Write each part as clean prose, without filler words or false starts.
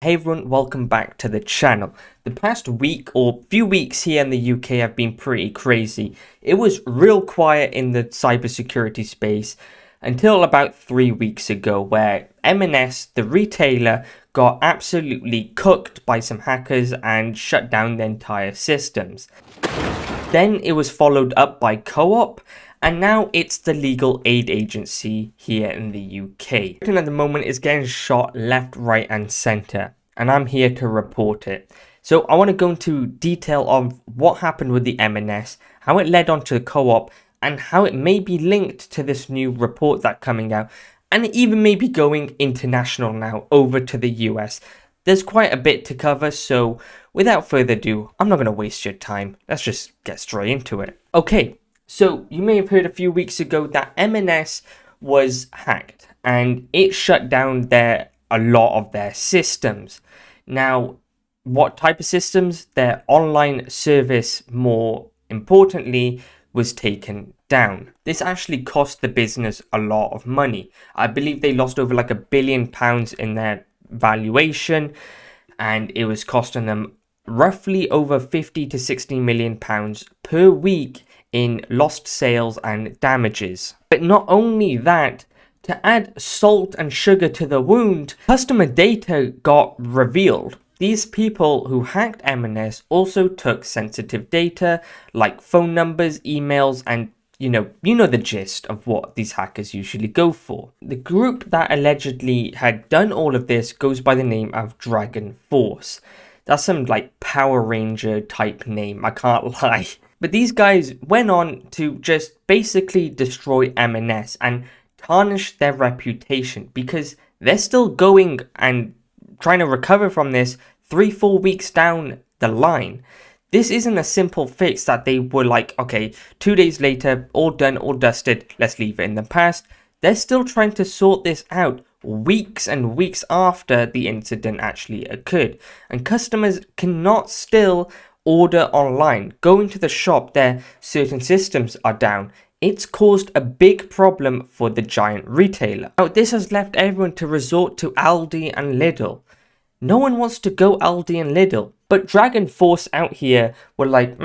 Hey everyone, welcome back to the channel. The past week or few weeks here in the UK have been pretty crazy. It was real quiet in the cybersecurity space until about 3 weeks ago, where M&S, the retailer, got absolutely cooked by some hackers and shut down their entire systems. Then it was followed up by Co-op, and now it's the legal aid agency here in the UK. Britain at the moment is getting shot left, right and centre, and I'm here to report it. So I want to go into detail of what happened with the M&S, how it led on to Co-op, and how it may be linked to this new report that's coming out, and it even may be going international now, over to the US. There's quite a bit to cover, so without further ado, I'm not going to waste your time. Let's just get straight into it. Okay, so you may have heard a few weeks ago that M&S was hacked and it shut down a lot of their systems. Now, what type of systems? Their online service, more importantly, was taken down. This actually cost the business a lot of money. I believe they lost over like £1 billion in their valuation, and it was costing them roughly over 50 to 60 million pounds per week in lost sales and damages. But not only that, to add salt and sugar to the wound, customer data got revealed. These people who hacked M&S also took sensitive data like phone numbers, emails, and you know the gist of what these hackers usually go for. The group that allegedly had done all of this goes by the name of Dragon Force. That's some like Power Ranger type name, I can't lie. But these guys went on to just basically destroy M&S and tarnish their reputation, because they're still going and trying to recover from this 3-4 weeks down the line. This isn't a simple fix that they were like, okay, 2 days later, all done, all dusted, let's leave it in the past. They're still trying to sort this out weeks and weeks after the incident actually occurred. And customers cannot still order online. Go into the shop, their certain systems are down. It's caused a big problem for the giant retailer. Now, this has left everyone to resort to Aldi and Lidl. No one wants to go Aldi and Lidl. But Dragon Force out here were like,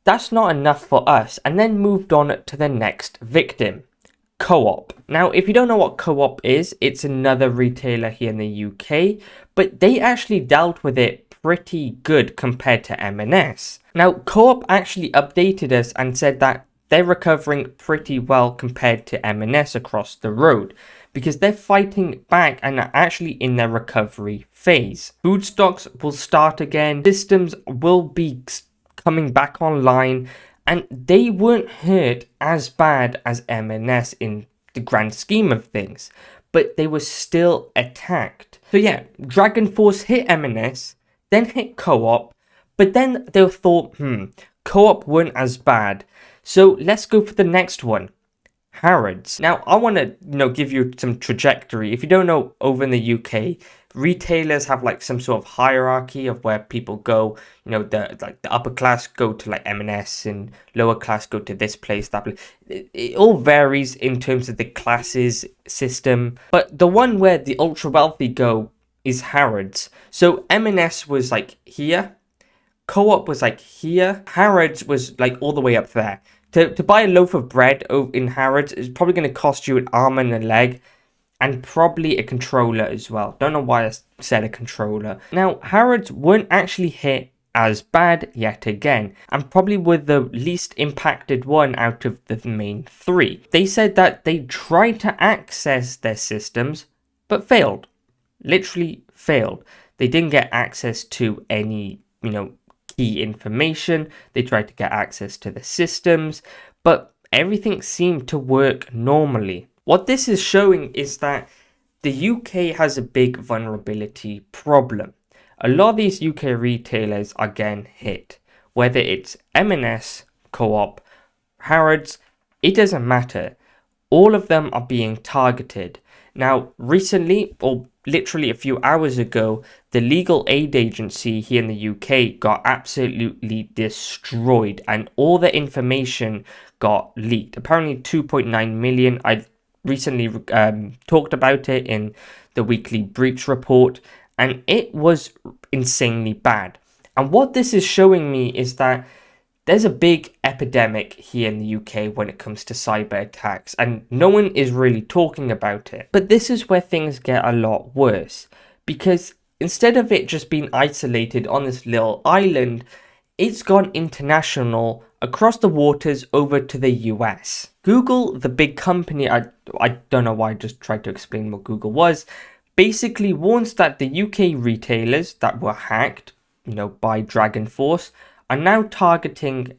that's not enough for us, and then moved on to the next victim, Co-op. Now, if you don't know what Co-op is, it's another retailer here in the UK, but they actually dealt with it pretty good compared to M&S. Now, Co-op actually updated us and said that they're recovering pretty well compared to M&S across the road, because they're fighting back and are actually in their recovery phase. Food stocks will start again, systems will be coming back online, and they weren't hurt as bad as M&S in the grand scheme of things, but they were still attacked. So yeah, Dragon Force hit M&S, then hit Co-op, but then they thought, Co-op weren't as bad, so let's go for the next one. Harrods. Now, I want to give you some trajectory. If you don't know, over in the UK, retailers have like some sort of hierarchy of where people go. The upper class go to like M&S, and lower class go to this place, that place. It all varies in terms of the classes system, but the one where the ultra wealthy go is Harrods. So M&S was like here, Co-op was like here, Harrods was like all the way up there. To buy a loaf of bread in Harrods is probably going to cost you an arm and a leg, and probably a controller as well. Don't know why I said a controller. Now, Harrods weren't actually hit as bad yet again, and probably were the least impacted one out of the main three. They said that they tried to access their systems, but failed. Literally failed. They didn't get access to any, key information. They tried to get access to the systems, but everything seemed to work normally. What this is showing is that the UK has a big vulnerability problem. A lot of these UK retailers are getting hit, whether it's M&S, Co-op, Harrods, it doesn't matter. All of them are being targeted. Now, recently, or literally a few hours ago, the legal aid agency here in the UK got absolutely destroyed, and all the information got leaked. Apparently 2.9 million. I recently talked about it in the weekly breach report, and it was insanely bad. And what this is showing me is that there's a big epidemic here in the UK when it comes to cyber attacks, and no one is really talking about it. But this is where things get a lot worse, because instead of it just being isolated on this little island, it's gone international across the waters over to the US. Google, the big company, I don't know why I just tried to explain what Google was, basically warns that the UK retailers that were hacked, by Dragon Force, are now targeting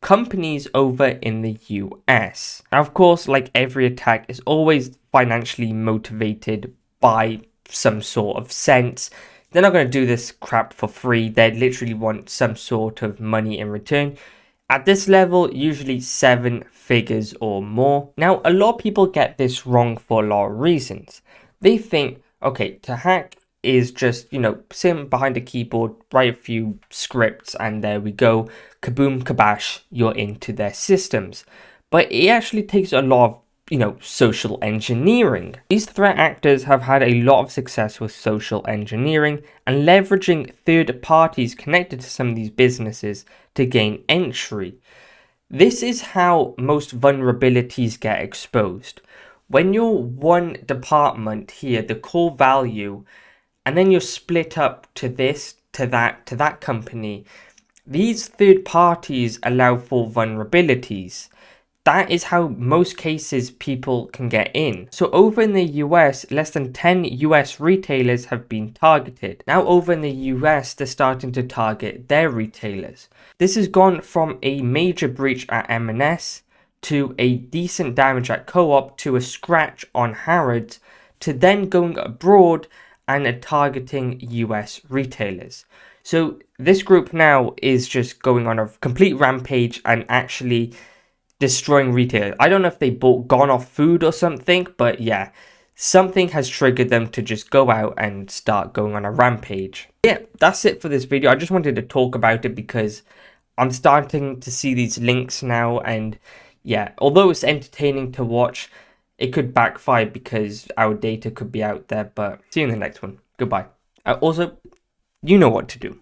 companies over in the US. Now, of course, like every attack is always financially motivated by some sort of sense. They're not going to do this crap for free. They literally want some sort of money in return. At this level, usually 7 figures or more. Now, a lot of people get this wrong for a lot of reasons. They think, okay, to hack is just, sit behind a keyboard, write a few scripts, and there we go. Kaboom, kabash, you're into their systems. But it actually takes a lot of social engineering. These threat actors have had a lot of success with social engineering and leveraging third parties connected to some of these businesses to gain entry. This is how most vulnerabilities get exposed. When you're one department here, the core value, and then you're split up to this, to that company, these third parties allow for vulnerabilities. That is how most cases people can get in. So over in the US, less than 10 US retailers have been targeted. Now over in the US, they're starting to target their retailers. This has gone from a major breach at M&S to a decent damage at Co-op to a scratch on Harrods to then going abroad and targeting US retailers. So this group now is just going on a complete rampage and actually destroying retailers. I don't know if they gone off food or something, but yeah, something has triggered them to just go out and start going on a rampage. Yeah, that's it for this video. I just wanted to talk about it because I'm starting to see these links now, and yeah, although it's entertaining to watch, it could backfire because our data could be out there. But see you in the next one. Goodbye. Also, you know what to do.